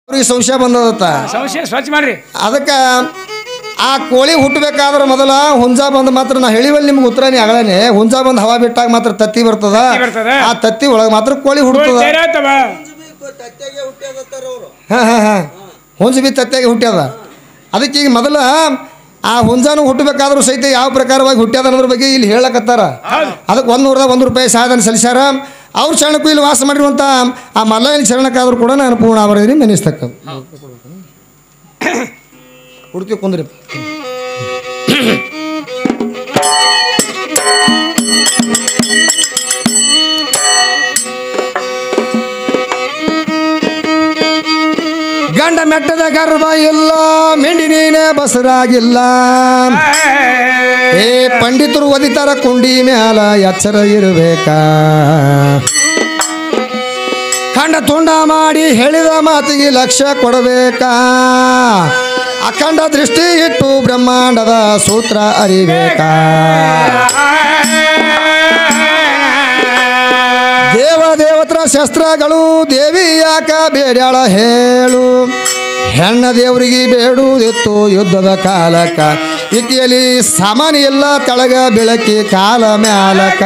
ಅವ್ರಿಗೆ ಸಂಶಯ ಬಂದದತ್ತ ಸಂಶಯ ಸ್ವಚ್ಛ ಮಾಡ್ರಿ ಅದಕ್ಕೆ ಆ ಕೋಳಿ ಹುಟ್ಟಬೇಕಾದ್ರೆ ಮೊದಲ ಹುಂಜಾ ಬಂದು ಮಾತ್ರ ನಾ ಹೇಳಿವಲ್ಲಿ ನಿಮ್ಗೆ ಉತ್ತರ ನೀ ಆಗಲೇನೆ ಹುಂಜಾ ಬಂದು ಹವಾ ಬಿಟ್ಟಾಗ ಮಾತ್ರ ತತ್ತಿ ಬರ್ತದ ಆ ತತ್ತಿ ಒಳಗೆ ಮಾತ್ರ ಕೋಳಿ ಹುಟ್ಟುತ್ತದ ಹುಂಜ ಬಿ ತತ್ತಿಯಾಗಿ ಹುಟ್ಟ್ಯದ ಅದಕ್ಕೆ ಈಗ ಮೊದಲ ಆ ಹುಂಜಾನು ಹುಟ್ಟಬೇಕಾದ್ರೂ ಸಹಿತ ಯಾವ ಪ್ರಕಾರವಾಗಿ ಹುಟ್ಟ್ಯದ ಅನ್ನೋದ್ರ ಬಗ್ಗೆ ಇಲ್ಲಿ ಹೇಳಕತ್ತಾರ ಅದಕ್ಕೆ 100 ರೂಪಾಯಿ ಸಹಾಯಧನ ಸಲ್ಲಿಸ್ಯಾರ ಅವ್ರ ಶರಣಕ್ಕೂ ಇಲ್ಲಿ ವಾಸ ಮಾಡಿರುವಂಥ ಆ ಮಲ್ಲಯ್ಯನ ಶರಣಕ್ಕಾದ್ರೂ ಕೂಡ ನಾನು ಪೂರ್ಣ ಅವರಿಗೆ ನೆನೆಸ್ತಕ್ಕ ಹುಡುಕಿ ಕುಂದ್ರಿ ಗಂಡ ಮೆಟ್ಟದ ಗರ್ಭ ಇಲ್ಲ ಮೆಂಡಿನೇನೆ ಬಸರಾಗಿಲ್ಲ ಏ ಪಂಡಿತರು ಒದಿತಾರ ಕುಂಡಿ ಮ್ಯಾಲ ಎಚ್ಚರ ಇರಬೇಕಾ ಖಂಡ ತುಂಡ ಮಾಡಿ ಹೇಳಿದ ಮಾತಿಗೆ ಲಕ್ಷ್ಯ ಕೊಡಬೇಕಾ ಅಖಂಡ ದೃಷ್ಟಿ ಇಟ್ಟು ಬ್ರಹ್ಮಾಂಡದ ಸೂತ್ರ ಅರಿಬೇಕಾ ದೇವತರ ಶಸ್ತ್ರಗಳು ದೇವಿ ಯಾಕ ಬೇಡ್ಯಾಳ ಹೇಳು ಹೆಣ್ಣ ದೇವರಿಗೆ ಬೇಡುವುದಿತ್ತು ಯುದ್ಧದ ಕಾಲಕ ಇಕ್ಕಿಯಲ್ಲಿ ಸಾಮಾನ್ಯ ಎಲ್ಲ ತೆಳಗ ಬೆಳಕಿ ಕಾಲ ಮ್ಯಾಲಕ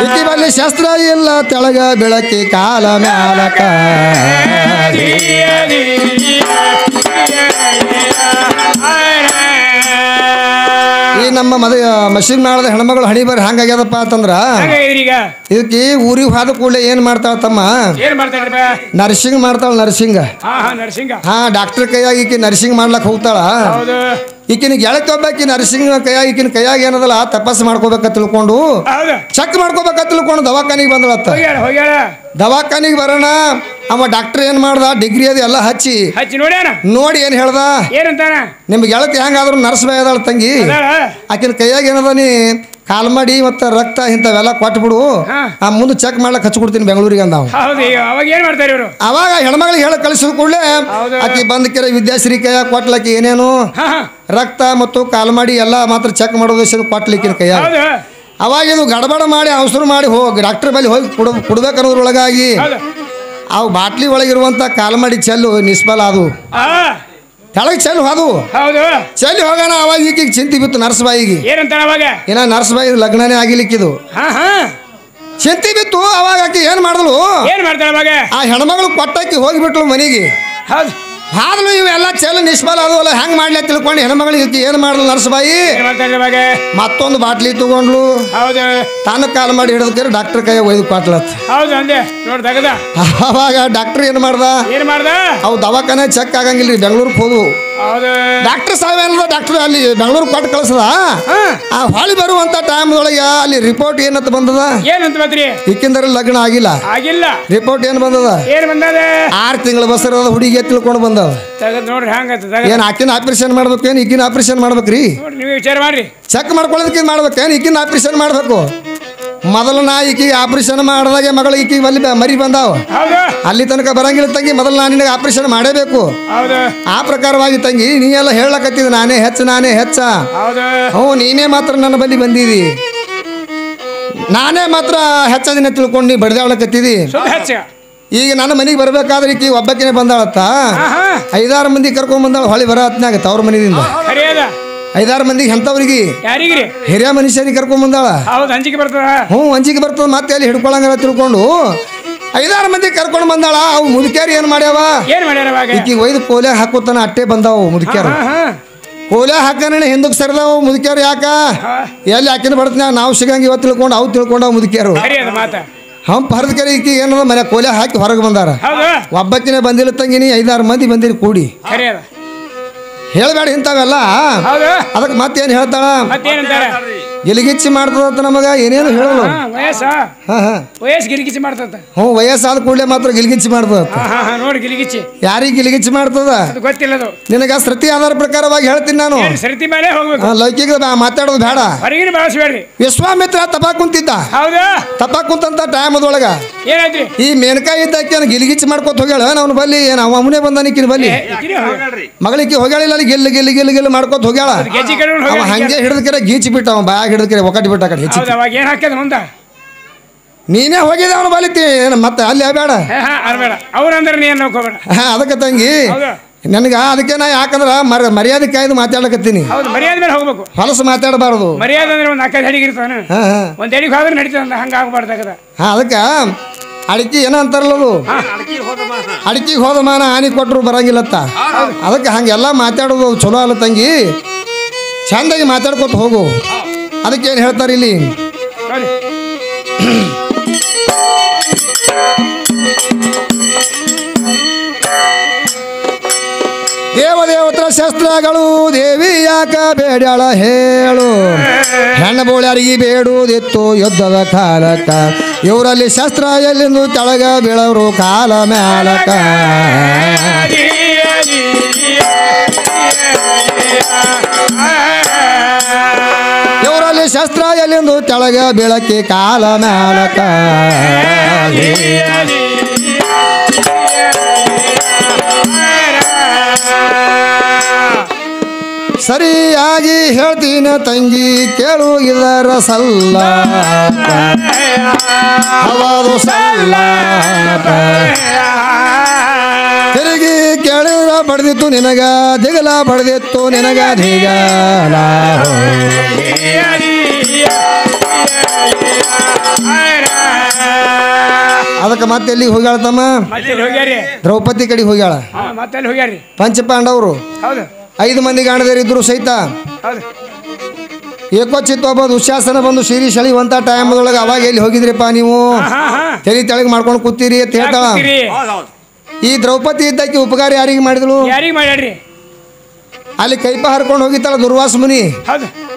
ಇಕ್ಕಿ ಬಲ್ಲಿ ಶಸ್ತ್ರ ಇಲ್ಲ ತೆಳಗ ಬೆಳಕಿ ಕಾಲ ಮ್ಯಾಲಕ ಈ ನಮ್ಮ ಮಷೀನ್ ಮಾಡದ ಹೆಣ್ಮಗಳು ಹಣಿ ಬರ್ ಹಂಗಾಗ್ಯದಪ್ಪ ಅಂತಂದ್ರ ಇದಕ್ಕೆ ಊರಿಗೆ ಹೋದ ಕೂಡಲೇ ಏನ್ ಮಾಡ್ತಾಳ ತಮ್ಮ ನರ್ಸಿಂಗ್ ಮಾಡ್ತಾಳ ನರ್ಸಿಂಗ್ ಹಾ ಡಾಕ್ಟರ್ ಕೈಯಾಗಿ ಈಕಿ ನರ್ಸಿಂಗ್ ಮಾಡ್ಲಕ್ ಹೋಗ್ತಾಳ ಈಕಿನ ಗೆಳತಿ ಒಬ್ಬಾಕಿ ನರ್ಸಿಂಗ್ ಕೈಯಾಗಿ ಈಕಿನ ಕೈಯಾಗಿ ಏನದಲ್ಲ ತಪಾಸ್ ಮಾಡ್ಕೋಬೇಕ ತಿಳ್ಕೊಂಡು ಚೆಕ್ ಮಾಡ್ಕೋಬೇಕ ತಿಳ್ಕೊಂಡು ದವಾಖಾನಿಗೆ ಬಂದಳತ್ತ ದವಾಖಾನಿಗೆ ಬರೋಣ ಅವ ಡಾಕ್ಟರ್ ಏನ್ ಮಾಡ್ದ ಡಿಗ್ರಿ ಅದು ಎಲ್ಲ ಹಚ್ಚಿ ನೋಡಿ ಏನ್ ಹೇಳ್ದ ನಿಮ್ ಗೆಳತಿ ಹೆಂಗಾದ್ರು ನರ್ಸ್ ಬಯದಾಳ ತಂಗಿ ಆಕಿನ ಕೈಯಾಗ ಏನದ ನೀ ಕಾಲ್ ಮಾಡಿ ಮತ್ತ ರಕ್ತ ಇಂಥವೆಲ್ಲ ಕೊಟ್ಬಿಡು ಆ ಮುಂದೆ ಚೆಕ್ ಮಾಡ್ಲಕ್ ಹಚ್ಕೊಡ್ತೀನಿ ಬೆಂಗಳೂರಿಗೆ ಅಂದ ಅವಾಗ ಹೆಣ್ಮಗಳಿಗೆ ಹೇಳ ಕಳಿಸಿದ ಕೂಡಲೇ ಆಕಿ ಬಂದ ಕೆರೆ ವಿದ್ಯಾಶ್ರೀ ಕೈಯಾಗ ಕೊಟ್ಲಕ್ಕಿ ಏನೇನು ರಕ್ತ ಮತ್ತು ಕಾಲ್ ಮಾಡಿ ಎಲ್ಲ ಮಾತ್ರ ಚೆಕ್ ಮಾಡೋದು ಕೊಟ್ಲಿಕ್ಕಿನ ಕೈಯಾಗ ಅವಾಗ ಇದು ಗಡಬಡ ಮಾಡಿ ಅವಸರ ಮಾಡಿ ಹೋಗಿ ಡಾಕ್ಟರ್ ಬಳಿ ಹೋಗಿ ಕೊಡ್ಬೇಕನ್ನೋದ್ರೊಳಗಾಗಿ ಅವು ಬಾಟ್ಲಿ ಒಳಗಿರುವಂತ ಕಾಲ್ ಮಾಡಿ ಚೆಲ್ಲು ನಿಷ್ಫಲ ಅದು ತೆಳಗ್ ಚೆಲ್ಲಿ ಹೋದು ಚೆಲ್ಲಿ ಹೋಗೋಣ ಅವಾಗ ಈಗ ಚಿಂತೆ ಬಿತ್ತು ನರ್ಸ್ ಬಾಯಿಗೆ ಏನ ನರ್ಸ್ ಬಾಯಿ ಲಗ್ನನೇ ಆಗಿಲಿಕ್ಕಿದು ಚಿಂತೆ ಬಿತ್ತು ಅವಾಗ ಆಕಿ ಏನ್ ಮಾಡಿದ್ಲು ಆ ಹೆಣ್ಮಗಳು ಕೊಟ್ಟಾಕಿ ಹೋಗಿಬಿಟ್ಲು ಮನೆಗೆ ಆದ್ರೂ ಇವೆಲ್ಲ ಚೆಲ್ಲ ನಿಷ್ಫಲ ಅದು ಅಲ್ಲ ಹೆಂಗ್ ಮಾಡ್ಲಿ ತಿಳ್ಕೊಂಡು ಹೆಣ್ಮಗಳಿಗೆ ಏನ್ ಮಾಡ್ಲು ನರ್ಸ್ ಬಾಯಿ ಮತ್ತೊಂದು ಬಾಟ್ಲಿ ತಗೊಂಡ್ಲು ತಾನು ಕಾಲ್ ಮಾಡಿ ಹಿಡಿದಕ್ಕೆ ಡಾಕ್ಟರ್ ಕೈ ಒಯ್ದು ಕೊಟ್ಲತ್ ಅವಾಗ ಡಾಕ್ಟರ್ ಏನ್ ಮಾಡ್ದ ಅವು ದವಾಖಾನೆ ಚೆಕ್ ಆಗಂಗಿಲ್ರಿ ಬೆಂಗಳೂರಿಗೆ ಹೋದು ಡಾಕ್ಟರ್ ಸಾಹೇಬ್ ಏನದ ಡಾಕ್ಟರ್ ಅಲ್ಲಿ ಬೆಂಗಳೂರು ಕೊಟ್ಟು ಕಳ್ಸದ ಆ ಹೊಳಿ ಬರುವಂತ ಟೈಮ್ ಒಳಗೆ ಅಲ್ಲಿ ರಿಪೋರ್ಟ್ ಏನಂತ ಬಂದದ ಈಕಿಂದರೆ ಲಗ್ನ ಆಗಿಲ್ಲ ರಿಪೋರ್ಟ್ ಏನ್ ಬಂದದ 6 ತಿಂಗಳ ಬಸರದ ಹುಡುಗಿ ತಿಳ್ಕೊಂಡು ಬಂದದ ಏನ್ ಆಕಿನ ಆಪರೇಷನ್ ಮಾಡ್ಬೇಕು ಏನ್ ಈಗಿನ ಆಪರೇಷನ್ ಮಾಡ್ಬೇಕ್ರಿ ಚೆಕ್ ಮಾಡ್ಕೊಳ್ಳೋದಕ್ಕೆ ಮಾಡ್ಬೇಕೇನ್ ಈಗಿನ ಆಪರೇಷನ್ ಮಾಡ್ಬೇಕು ಮೊದಲು ನಾ ಈಕಿಗೆ ಆಪರೇಷನ್ ಮಾಡಿದಾಗ ಮಗಳು ಈಕಿಗೆ ಅಲ್ಲಿ ಮರಿ ಬಂದಾವ ಅಲ್ಲಿ ತನಕ ಬರಂಗಿಲ್ಲ ತಂಗಿ ಮೊದಲು ನಾನು ನಿನಗೆ ಆಪರೇಷನ್ ಮಾಡೇಬೇಕು ಆ ಪ್ರಕಾರವಾಗಿ ತಂಗಿ ನೀ ಎಲ್ಲ ಹೇಳಕತ್ತಿದ ನಾನೇ ಹೆಚ್ಚ ಹ್ಞೂ ನೀನೇ ಮಾತ್ರ ನನ್ನ ಬಳಿ ಬಂದಿದಿ ನಾನೇ ಮಾತ್ರ ಹೆಚ್ಚದಿನ ತಿಳ್ಕೊಂಡು ನೀ ಬಡ್ದಾಳಕತ್ತಿದಿ ಈಗ ನನ್ನ ಮನೆಗೆ ಬರ್ಬೇಕಾದ್ರೆ ಈಕಿ ಒಬ್ಬಕಿನೇ ಬಂದಾಳತ್ತ 5-6 ಮಂದಿ ಕರ್ಕೊಂಡ್ ಬಂದಾಳ ಹೊಳಿ ಬರ ಹತ್ನಾಗತ್ತ ಅವ್ರ ಮನೆಯಿಂದ 5-6 ಮಂದಿಗೆ ಎಂತವ್ರಿಗೆ ಹಿರಿಯ ಮನುಷ್ಯನಿಗೆ ಕರ್ಕೊಂಡ್ ಬಂದಾಳ ಹ್ಞೂ ಅಂಜಿಕೆ ಬರ್ತದ ಮತ್ತೆ ಅಲ್ಲಿ ಹಿಡ್ಕೊಳಂಗ ತಿಳ್ಕೊಂಡು 5-6 ಮಂದಿ ಕರ್ಕೊಂಡು ಬಂದಾಳ ಅವು ಮುದುಕ್ಯಾರು ಏನ್ ಮಾಡ್ಯಾವ ಈಕಿ ಒಯ್ದು ಕೋಲೆ ಹಾಕೋತನ ಅಟ್ಟೆ ಬಂದಾವು ಮುದುಕ್ಯಾರು ಕೋಲೆ ಹಾಕನ ಹಿಂದಕ್ಕೆ ಸರಿದಾವು ಮುದುಕ್ಯಾರು ಯಾಕ ಎಲ್ಲಿ ಹಾಕಿನ ಬರ್ತನ ನಾವು ಸಿಗಂಗ ಇವತ್ತು ತಿಳ್ಕೊಂಡು ಅವು ತಿಳ್ಕೊಂಡವ್ ಮುದುಕ್ಯಾರು ಹಂಪ್ ಹರಿದ ಕರೆ ಈಕಿ ಏನದ ಮನೆ ಕೋಲೆ ಹಾಕಿ ಹೊರಗೆ ಬಂದಾರ ಒಬ್ಬಕ್ಕಿನೇ ಬಂದಿಲ್ಲ ತಂಗಿನಿ 5-6 ಮಂದಿ ಬಂದಿರಿ ಕೂಡಿ ಹೇಳಬೇಡ ಇಂಥವೆಲ್ಲ ಅದಕ್ಕೆ ಮತ್ತೇನು ಹೇಳ್ತಾಳ ಗಿಲಿಗಿಚ್ಚಿ ಮಾಡ್ತದ ನಮಗ ಏನೇನು ಹೇಳಲು ಹ್ಞೂ ವಯಸ್ಸಾದ ಕೂಡಲೇ ಮಾತ್ರ ಗಿಲಿಗಿಚ್ಚಿ ಮಾಡ್ತದ ಯಾರಿಗೆ ಗಿಲಿಗಿಚ್ಚಿ ಮಾಡ್ತದ ನಿನಗ ಸೃತಿ ಆಧಾರ ಪ್ರಕಾರವಾಗಿ ಹೇಳ್ತೀನಿ ನಾನು ಲೌಕಿಕ ಮಾತಾಡೋದು ಬೇಡ ವಿಶ್ವಾಮಿತ್ರ ತಪಾ ಕುಂತಿದ್ದ ತಪಾ ಕುಂತಂತ ಟೈಮ್ ಅದೊಳಗ ಈ ಮೇನಕಾಯಿ ಇದ್ದಾಕಿ ಗಿಲಿಗಿಚ್ಚಿ ಮಾಡ್ಕೊತ ಹೋಗ್ಯಾಳ ಅವನು ಬಲ್ಲಿ ಏನ ಅವನೇ ಬಂದಾನಿಕ್ಕಿನ ಬಲ್ಲಿ ಮಗಳಿಗೆ ಹೋಗ್ಯಾಳಿಲ್ಲ ಅಲ್ಲಿ ಗೆಲ್ಲು ಮಾಡ್ಕೊತ ಹೋಗ್ಯಾಳ ಅವ ಹಂಗೆ ಹಿಡಿದ ಕರೆ ಗೀಚಿ ಬಿಟ್ಟ ಅವ ಬ್ಯಾಗ್ ಹಿಡಿದ್ರೆ ಒಕ್ಕಟ್ಟು ಬಿಟ್ಟ ಕಡೆ ಹೆಚ್ಚು ಅವಾಗ ಏನು ಹಾಕ್ಯದ ಮುಂದ ನೀನೇ ಹೋಗಿದ್ದ ಅವನು ಬಾಲಿತಿ ಮತ್ತೆ ಅಲ್ಲಿ ಬೇಡ ಬೇಡ ಅವ್ರಂದ್ರೆ ನೀ ಏನು ಹೋಗ್ಬೇಡ ಅದಕ್ಕೆ ತಂಗಿ ನನಗೆ ಅದಕ್ಕೆ ನಾ ಯಾಕಂದ್ರೆ ಮರ್ಯಾದೆ ಕಾಯ್ದು ಮಾತಾಡಕತ್ತೀನಿ ಮರ್ಯಾದೆ ಮೇಲೆ ಹೋಗ್ಬೇಕು ಹೊಲಸು ಮಾತಾಡಬಾರ್ದು ಮರ್ಯಾದೆ ಅಂದ್ರೆ ಒಂದು ನಾಲ್ಕೈದು ಅಡಿಗೆ ಇರ್ತಾನೆ ಒಂದು ಅಡಿಗೆ ಹೋದ್ರೆ ನಡೀತದೆ ಹಂಗೆ ಆಗ್ಬಾರ್ದಾಗದ ಅದಕ್ಕೆ ಅಡಿಕೆ ಏನೋ ಅಂತಾರಲ್ಲ ಅದು ಅಡಿಕೆಗೆ ಹೋದ ಮಾನ ಆನಿ ಕೊಟ್ಟರು ಬರಂಗಿಲ್ಲತ್ತ ಅದಕ್ಕೆ ಹಂಗೆಲ್ಲ ಮಾತಾಡೋದು ಚಲೋ ಅಲ್ಲ ತಂಗಿ ಚಂದಾಗಿ ಮಾತಾಡ್ಕೊತ ಹೋಗು ಅದಕ್ಕೇನು ಹೇಳ್ತಾರೆ ಇಲ್ಲಿ ದೇವದೇವತರ ಶಸ್ತ್ರಗಳು ದೇವಿ ಯಾಕ ಬೇಡ್ಯಾಳ ಹೇಳು ಹೆಣ್ಣು ಬೋಳ್ಯಾರಿಗೆ ಬೇಡುವುದಿತ್ತು ಯುದ್ಧದ ಕಾಲಕ್ಕ ಇವರಲ್ಲಿ ಶಸ್ತ್ರ ಎಲ್ಲಿಂದು ಕೆಳಗ ಬೀಳವರು ಕಾಲ ಮ್ಯಾಲಕ ಇವರಲ್ಲಿ ಶಸ್ತ್ರ ಎಲ್ಲಿಂದು ಕೆಳಗ ಬೀಳಕ್ಕೆ ಕಾಲ ಮ್ಯಾಲಕ ಸರಿಯಾಗಿ ಹೇಳ್ತೀನಿ ತಂಗಿ ಕೇಳು ಇದರ ಸಲ್ಲ ಹವಾದು ಸಲ್ಲ ತಿರುಗಿ ಕೇಳಿದ್ರ ಬಡ್ದಿತ್ತು ನಿನಗ ದಿಗಲ ಬಡ್ದಿತ್ತು ನಿನಗ ದಿಗಲ ಅದಕ್ಕೆ ಮತ್ತೆ ಎಲ್ಲಿ ಹೋಗ್ಯಾಳ ತಮ್ಮ ದ್ರೌಪದಿ ಕಡೆ ಹೋಗ್ಯಾಳ ಪಂಚಪಾಂಡವರು 5 ಮಂದಿ ಗಾಣದರಿದ್ರು ಸಹಿತ ಏಕೋಚಿತ್ ಒಬ್ಬ ದುಶ್ಯಾಸನ ಬಂದು ಶಿರಿ ಸೆಳೆಯುವಂತ ಟೈಮ್ದೊಳಗೆ ಅವಾಗ ಎಲ್ಲಿ ಹೋಗಿದ್ರಿಪ್ಪ ನೀವು ತಲೆ ತೆಳಗೆ ಮಾಡ್ಕೊಂಡು ಕೂತೀರಿ ಅಂತ ಹೇಳ್ತಾಳ ಈ ದ್ರೌಪದಿ ಇದ್ದಕ್ಕೆ ಉಪಕಾರ ಯಾರಿಗೆ ಮಾಡಿದಳು ಅಲ್ಲಿ ಕೈಪ ಹರ್ಕೊಂಡು ಹೋಗಿತ್ತಾಳ ದುರ್ವಾಸ ಮುನಿ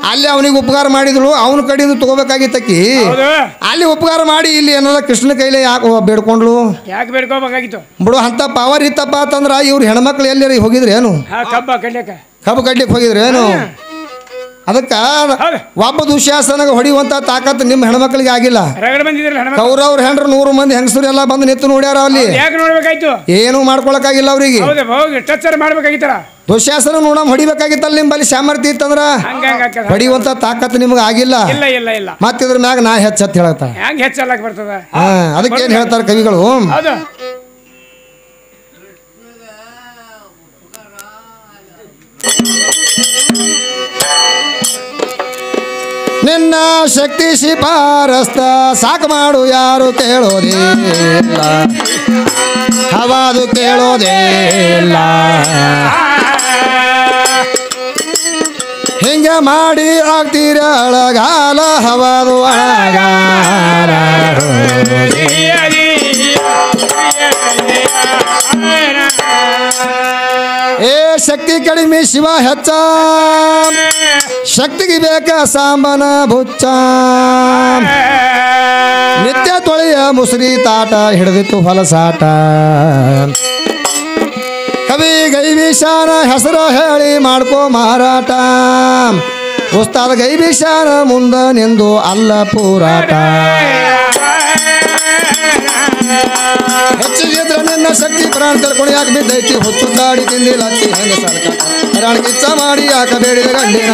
ಅಲ್ಲಿ ಅವನಿಗೆ ಉಪಕಾರ ಮಾಡಿದಳು ಅವನ ಕಡೆಯಿಂದ ತಗೋಬೇಕಾಗಿತ್ತಕ್ಕಿ ಅಲ್ಲಿ ಉಪಕಾರ ಮಾಡಿ ಇಲ್ಲಿ ಏನಾರ ಕೃಷ್ಣನ ಕೈಲೇ ಯಾಕೆ ಬೇಡ್ಕೊಂಡ್ಳು ಯಾಕೆ ಬೇಡ್ಕೋಬೇಕಾಗಿತ್ತು ಬಿಡು ಅಂತ ಪವರ್ ಇತ್ತಪ್ಪ ಅಂತಂದ್ರ ಇವ್ರು ಹೆಣ್ಮಕ್ಳು ಎಲ್ಲಿ ಹೋಗಿದ್ರೆ ಏನು ಕಬ್ಬು ಕಡ್ಲಿಕ್ಕೆ ಹೋಗಿದ್ರೆ ಏನು ಅದಕ್ಕ ಒಬ್ಬ ದುಶ್ಯಾಸನಗ ಹೊಡಿಯುವಂತ ತಾಕತ್ ನಿಮ್ಮ ಹೆಣ್ಮಕ್ಳಿಗೆ ಆಗಿಲ್ಲ ಕೌರವ್ರ ಹೆಂಡ್ರು 100 ಮಂದಿ ಹೆಂಗಸರು ಎಲ್ಲ ಬಂದು ನಿಂತು ನೋಡ್ಯಾರ ಅಲ್ಲಿ ಏನು ಮಾಡ್ಕೊಳಕಾಗಿಲ್ಲ ಅವ್ರಿಗೆ ದುಶ್ಯಾಸನ ನೋಡ ಹೊಡಿಬೇಕಾಗಿತ್ತಲ್ಲ ನಿಮ್ಮಲ್ಲಿ ಸಾಮರ್ಥ್ಯ ಇತ್ತಂದ್ರ ಹೊಡಿಯುವಂತ ತಾಕತ್ ನಿಮ್ಗೆ ಆಗಿಲ್ಲ ಮತ್ತಿದ್ರ ಮ್ಯಾಗ ನಾ ಹೆಚ್ಚತ್ ಹೇಳತ್ತ ಅದಕ್ಕೇನ್ ಹೇಳ್ತಾರ ಕವಿಗಳು ನಿನ್ನ ಶಕ್ತಿ ಶಿಫಾರಸ್ತ ಸಾಕು ಮಾಡು ಯಾರು ಕೇಳೋದಿಲ್ಲ ಹವಾದು ಕೇಳೋದಿಲ್ಲ ಹಿಂಗೆ ಮಾಡಿ ಆಗ್ತೀರ ಅಳಗಾಲ ಹವಾದು ಅಳಗಾಲ ಏ ಶಕ್ತಿ ಕಡಿಮೆ ಶಿವ ಹೆಚ್ಚ ಶಕ್ತಿಗೆ ಬೇಕ ಸಾಂಬನ ಬುಚ್ಚ ನಿತ್ಯ ತೊಳೆಯ ಮುಸುರಿ ತಾಟ ಹಿಡಿದಿತ್ತು ಹೊಲಸಾಟ ಕವಿ ಗೈಬೀಶಾನ ಹೆಸರು ಹೇಳಿ ಮಾಡ್ಕೋ ಮಾರಾಟ ಉಸ್ತಾದ ಗೈಬೀಶಾನ ಮುಂದ ನಿಂದು ಅಲ್ಲ ಪೂರಾಟ ಹೆಚ್ಚಿಗಿದ್ರ ನಿನ್ನ ಶಕ್ತಿ ಪ್ರಾಣ ತರ್ಕೊಂಡು ಯಾಕೆ ಬಿದ್ದೈತಿ ಹುಚ್ಚು ದಾಡಿ ತಿಂದಿಲ್ಲ ಹೆಂಗ ಸಾಲ್ಕ ಹರಾಣ ಕಿಚ್ಚ ಮಾಡಿ ಯಾಕ ಬೇಡಿದ ಗಂಡಿನ